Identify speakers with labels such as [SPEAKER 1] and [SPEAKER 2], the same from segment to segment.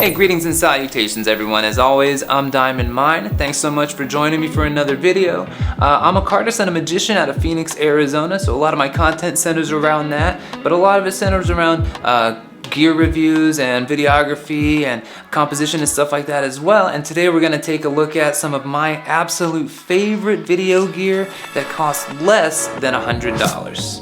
[SPEAKER 1] Hey, greetings and salutations everyone. As always, I'm Diamond Mine. Thanks so much for joining me for another video. I'm a cartist and a magician out of Phoenix, Arizona, so a lot of my content centers around that, but a lot of it centers around gear reviews and videography and composition and stuff like that as well. And today we're gonna take a look at some of my absolute favorite video gear that costs less than $100.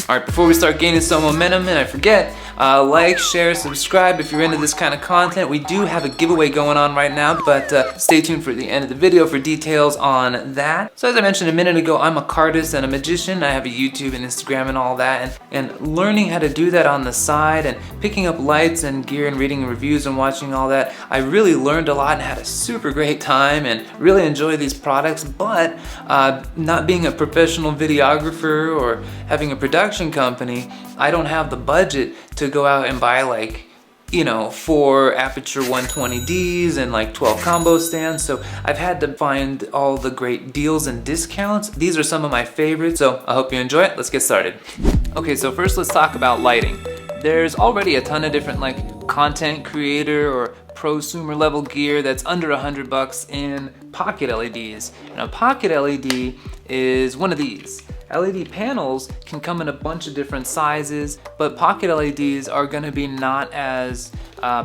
[SPEAKER 1] All right, before we start gaining some momentum, and I forget, like, share, subscribe if you're into this kind of content. We do have a giveaway going on right now, but stay tuned for the end of the video for details on that. So as I mentioned a minute ago, I'm a cartist and a magician. I have a YouTube and Instagram and all that, and learning how to do that on the side and picking up lights and gear and reading reviews and watching all that, I really learned a lot and had a super great time and really enjoy these products. But not being a professional videographer or having a production company, I don't have the budget to go out and buy, like, you know, 4 Aperture 120Ds and like 12 combo stands. So I've had to find all the great deals and discounts. These are some of my favorites, so I hope you enjoy it. Let's get started. Okay, so first let's talk about lighting. There's already a ton of different like content creator or prosumer level gear that's under $100 in pocket LEDs. Now, pocket LED is one of these. LED panels can come in a bunch of different sizes, but pocket LEDs are gonna be not as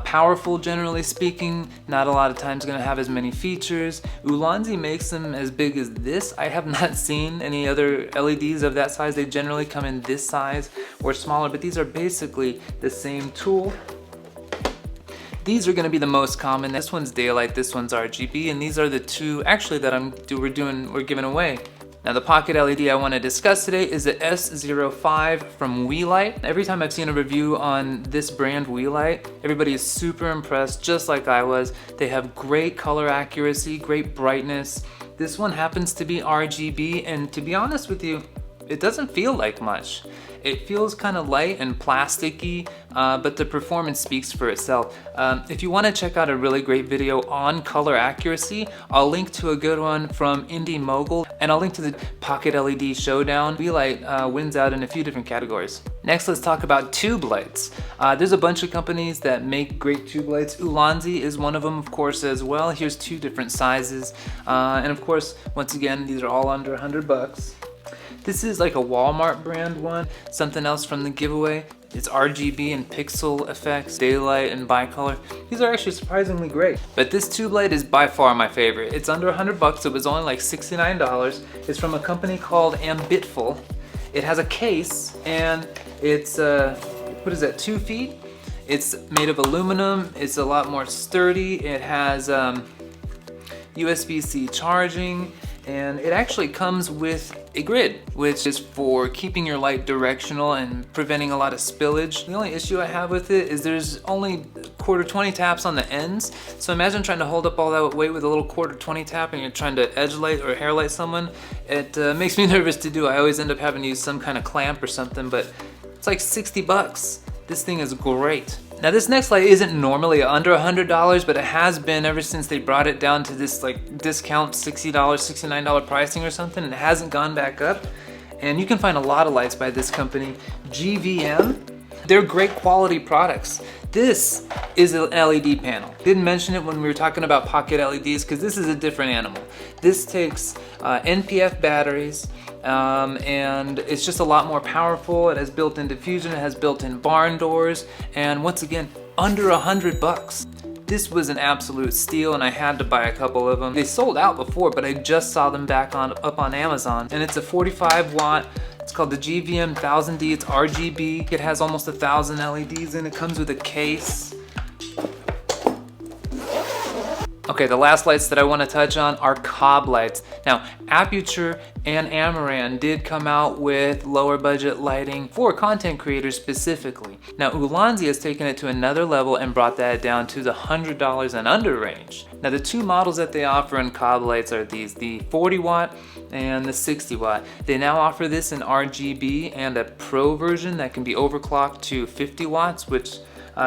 [SPEAKER 1] powerful, generally speaking. Not a lot of times gonna have as many features. Ulanzi makes them as big as this. I have not seen any other LEDs of that size. They generally come in this size or smaller, but these are basically the same tool. These are gonna be the most common. This one's daylight, this one's RGB, and these are the two actually that we're giving away. Now, the pocket LED I want to discuss today is the S05 from Weelight. Every time I've seen a review on this brand Weelight, everybody is super impressed, just like I was. They have great color accuracy, great brightness. This one happens to be RGB, and to be honest with you, it doesn't feel like much. It feels kind of light and plasticky, but the performance speaks for itself. If you want to check out a really great video on color accuracy, I'll link to a good one from Indy Mogul, and I'll link to the Pocket LED Showdown. Weelight wins out in a few different categories. Next, let's talk about tube lights. There's a bunch of companies that make great tube lights. Ulanzi is one of them, of course, as well. Here's 2 different sizes. And of course, once again, these are all under $100. This is like a Walmart brand one. Something else from the giveaway. It's RGB and pixel effects, daylight and bicolor. These are actually surprisingly great. But this tube light is by far my favorite. It's under $100. It was only like $69. It's from a company called Ambitful. It has a case and it's, what is that, 2 feet? It's made of aluminum. It's a lot more sturdy. It has USB-C charging. And it actually comes with a grid, which is for keeping your light directional and preventing a lot of spillage. The only issue I have with it is there's only 1/4-20 taps on the ends. So imagine trying to hold up all that weight with a little 1/4-20 tap and you're trying to edge light or hair light someone. It makes me nervous to do. I always end up having to use some kind of clamp or something, but it's like $60. This thing is great. Now, this next light isn't normally under $100, but it has been ever since they brought it down to this like discount $60, $69 pricing or something, and it hasn't gone back up. And you can find a lot of lights by this company, GVM. They're great quality products. This is an LED panel. Didn't mention it when we were talking about pocket LEDs because this is a different animal. This takes NPF batteries, and it's just a lot more powerful. It has built-in diffusion, it has built-in barn doors, and once again, under $100. This was an absolute steal, and I had to buy a couple of them. They sold out before, but I just saw them back up on Amazon, and it's a 45 watt. It's called the GVM 1000D. It's RGB. It has almost 1,000 LEDs in it. It comes with a case. Okay, the last lights that I want to touch on are cob lights. Now, Aperture and Amaran did come out with lower budget lighting for content creators specifically. Now, Ulanzi has taken it to another level and brought that down to the $100 and under range. Now, the 2 models that they offer in cob lights are these, the 40 watt and the 60 watt. They now offer this in RGB and a Pro version that can be overclocked to 50 watts, which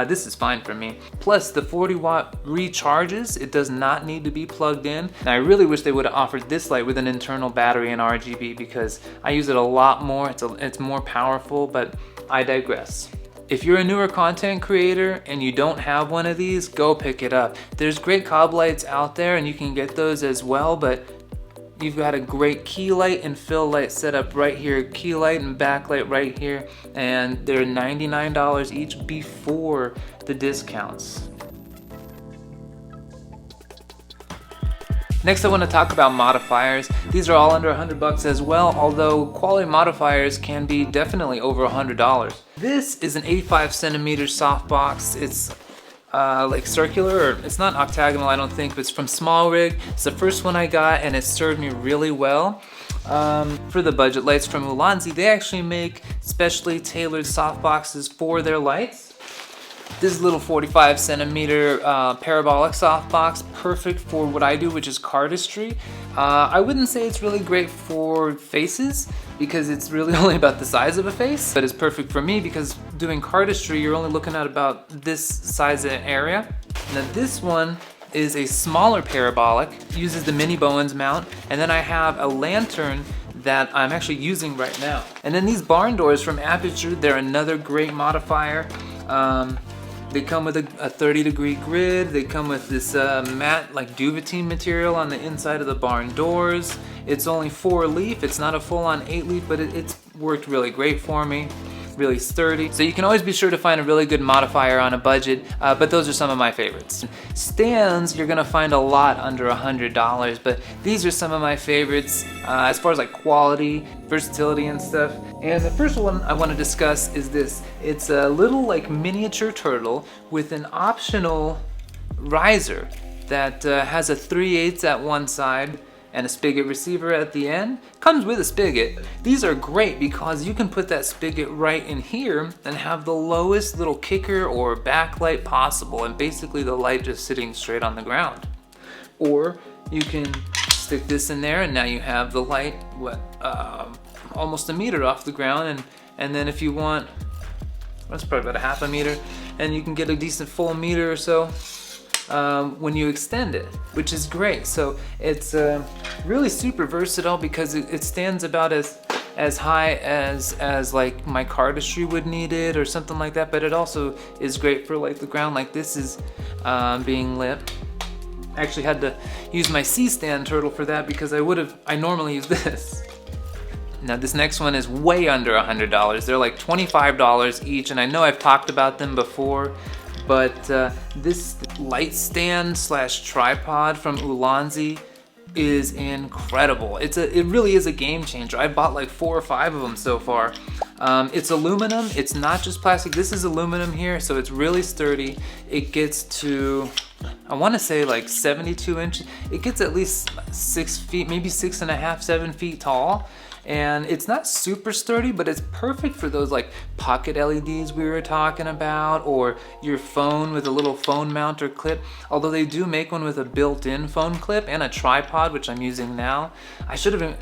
[SPEAKER 1] this is fine for me. Plus, the 40 watt recharges. It does not need to be plugged in. Now, I really wish they would have offered this light with an internal battery and RGB because I use it a lot more. It's more powerful, but I digress. If you're a newer content creator and you don't have one of these, go pick it up. There's great cob lights out there and you can get those as well, but you've got a great key light and fill light set up right here, key light and backlight right here, and they're $99 each before the discounts. Next I want to talk about modifiers. These are all under $100 as well, although quality modifiers can be definitely over $100. This is an 85 centimeter softbox. It's like circular, or it's not octagonal I don't think, but it's from Small Rig. It's the first one I got and it served me really well. For the budget lights from Ulanzi, they actually make specially tailored softboxes for their lights. This little 45 centimeter parabolic softbox, perfect for what I do, which is cardistry. I wouldn't say it's really great for faces because it's really only about the size of a face, but it's perfect for me because doing cardistry, you're only looking at about this size of area. Now this one is a smaller parabolic, uses the mini Bowens mount, and then I have a lantern that I'm actually using right now. And then these barn doors from Aperture, they're another great modifier. They come with a 30-degree grid. They come with this matte like duvetine material on the inside of the barn doors. It's only 4-leaf. It's not a full-on 8-leaf, but it's worked really great for me. Really sturdy. So you can always be sure to find a really good modifier on a budget, but those are some of my favorites. Stands, you're gonna find a lot under $100, but these are some of my favorites as far as like quality, versatility and stuff. And the first one I want to discuss is this. It's a little like miniature turtle with an optional riser that has a 3/8 at one side and a spigot receiver at the end. Comes with a spigot. These are great because you can put that spigot right in here and have the lowest little kicker or backlight possible, and basically the light just sitting straight on the ground. Or you can stick this in there and now you have the light almost a meter off the ground, and then if you want, that's probably about a half a meter, and you can get a decent full meter or so when you extend it, which is great. So it's really super versatile because it stands about as high as like my cardistry would need it or something like that, but it also is great for like the ground like this is being lit. I actually had to use my C-stand turtle for that because I normally use this. Now this next one is way under $100. They're like $25 each, and I know I've talked about them before, but this light stand slash tripod from Ulanzi is incredible. It really is a game changer. I bought like 4 or 5 of them so far. It's aluminum, it's not just plastic. This is aluminum here, so it's really sturdy. It gets to, I want to say like 72 inches. It gets at least 6 feet, maybe 6.5, 7 feet tall. And it's not super sturdy, but it's perfect for those like pocket LEDs we were talking about, or your phone with a little phone mount or clip. Although they do make one with a built-in phone clip and a tripod, which I'm using now. I should have been...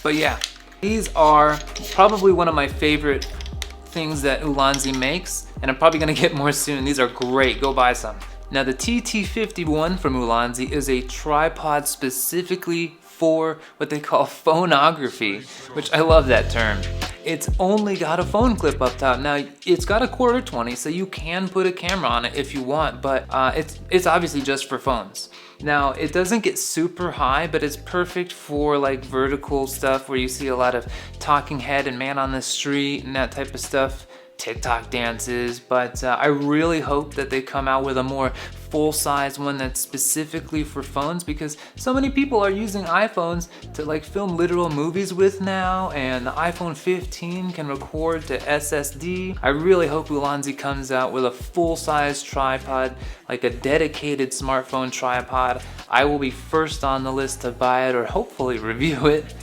[SPEAKER 1] But yeah, these are probably one of my favorite things that Ulanzi makes, and I'm probably gonna get more soon. These are great, go buy some. Now the TT51 from Ulanzi is a tripod specifically for what they call phonography, which I love that term. It's only got a phone clip up top. Now it's got a 1/4-20, so you can put a camera on it if you want, but it's obviously just for phones. Now it doesn't get super high, but it's perfect for like vertical stuff where you see a lot of talking head and man on the street and that type of stuff. TikTok dances, but I really hope that they come out with a more full-size one that's specifically for phones, because so many people are using iPhones to like film literal movies with now, and the iPhone 15 can record to SSD. I really hope Ulanzi comes out with a full-size tripod, like a dedicated smartphone tripod. I will be first on the list to buy it or hopefully review it.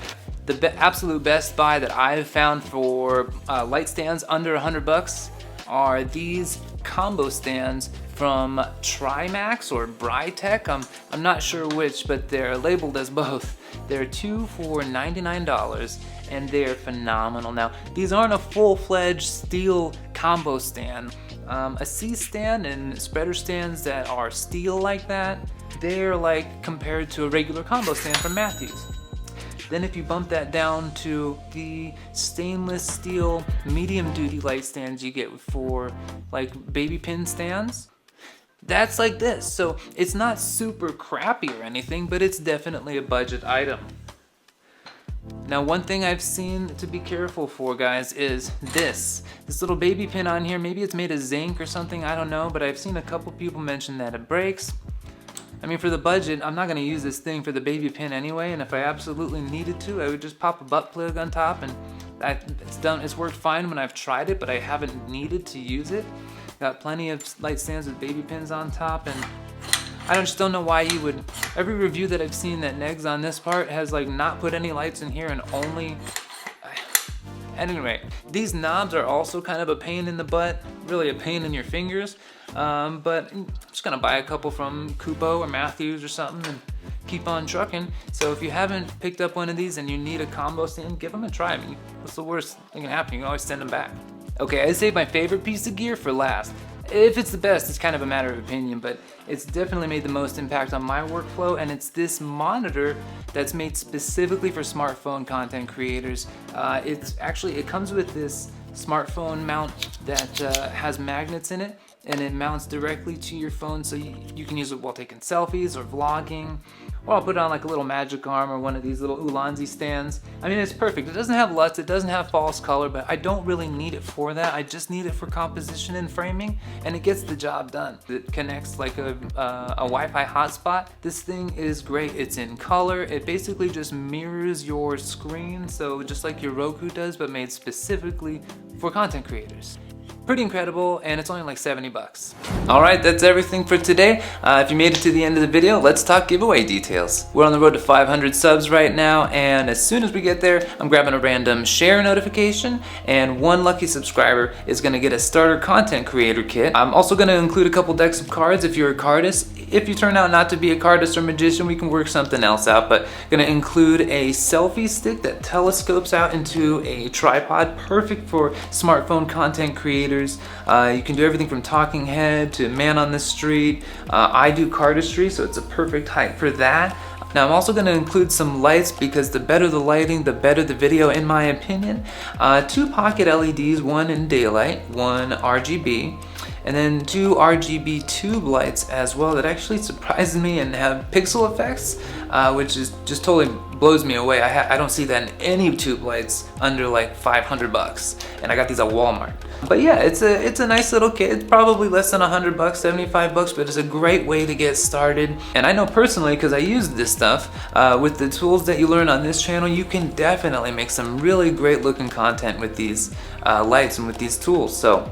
[SPEAKER 1] The absolute best buy that I've found for light stands under $100 are these combo stands from Trimax or Brytech. I'm not sure which, but they're labeled as both. They're 2 for $99 and they're phenomenal. Now, these aren't a full-fledged steel combo stand. A C-stand and spreader stands that are steel like that, they're like compared to a regular combo stand from Matthews. Then if you bump that down to the stainless steel medium duty light stands you get for like baby pin stands, that's like this. So it's not super crappy or anything, but it's definitely a budget item. Now, one thing I've seen to be careful for, guys, is this little baby pin on here. Maybe it's made of zinc or something, I don't know, but I've seen a couple people mention that it breaks. I mean, for the budget, I'm not gonna use this thing for the baby pin anyway, and if I absolutely needed to, I would just pop a butt plug on top, and it's worked fine when I've tried it, but I haven't needed to use it. Got plenty of light stands with baby pins on top, and I just don't know why you would. Every review that I've seen that negs on this part has like not put any lights in here and only. Anyway, these knobs are also kind of a pain in the butt, really a pain in your fingers. But I'm just gonna buy a couple from Kupo or Matthews or something and keep on trucking. So if you haven't picked up one of these and you need a combo stand, give them a try. I mean, what's the worst that can happen? You can always send them back. Okay, I saved my favorite piece of gear for last. If it's the best, it's kind of a matter of opinion, but it's definitely made the most impact on my workflow, and it's this monitor that's made specifically for smartphone content creators. It comes with this smartphone mount that has magnets in it, and it mounts directly to your phone, so you can use it while taking selfies or vlogging, or I'll put it on like a little magic arm or one of these little Ulanzi stands. I mean, it's perfect. It doesn't have LUTs, it doesn't have false color, but I don't really need it for that. I just need it for composition and framing, and it gets the job done. It connects like a Wi-Fi hotspot. This thing is great. It's in color. It basically just mirrors your screen, so just like your Roku does, but made specifically for content creators. Pretty incredible, and it's only like 70 bucks. All right, that's everything for today. If you made it to the end of the video, let's talk giveaway details. We're on the road to 500 subs right now, and as soon as we get there, I'm grabbing a random share notification, and one lucky subscriber is gonna get a starter content creator kit. I'm also gonna include a couple decks of cards if you're a cardist. If you turn out not to be a cardist or magician, we can work something else out, but gonna include a selfie stick that telescopes out into a tripod, perfect for smartphone content creators. You can do everything from talking head to man on the street. I do cardistry, so it's a perfect height for that. Now I'm also going to include some lights because the better the lighting, the better the video in my opinion. 2 pocket LEDs, one in daylight, one RGB, and then 2 RGB tube lights as well that actually surprised me and have pixel effects, which is just totally blows me away. I don't see that in any tube lights under like 500 bucks, and I got these at Walmart. But yeah, it's a nice little kit. It's probably less than 100 bucks, 75 bucks, but it's a great way to get started. And I know personally, because I use this stuff, with the tools that you learn on this channel, you can definitely make some really great looking content with these lights and with these tools. So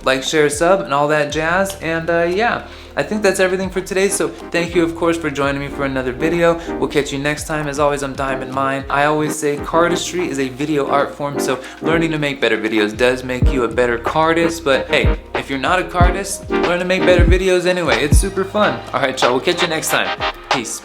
[SPEAKER 1] like, share, sub, and all that jazz. And yeah, I think that's everything for today. So thank you, of course, for joining me for another video. We'll catch you next time. As always, I'm Diamond Mine. I always say cardistry is a video art form, so learning to make better videos does make you a better cardist. But hey, if you're not a cardist, learn to make better videos anyway. It's super fun. All right, y'all, we'll catch you next time. Peace.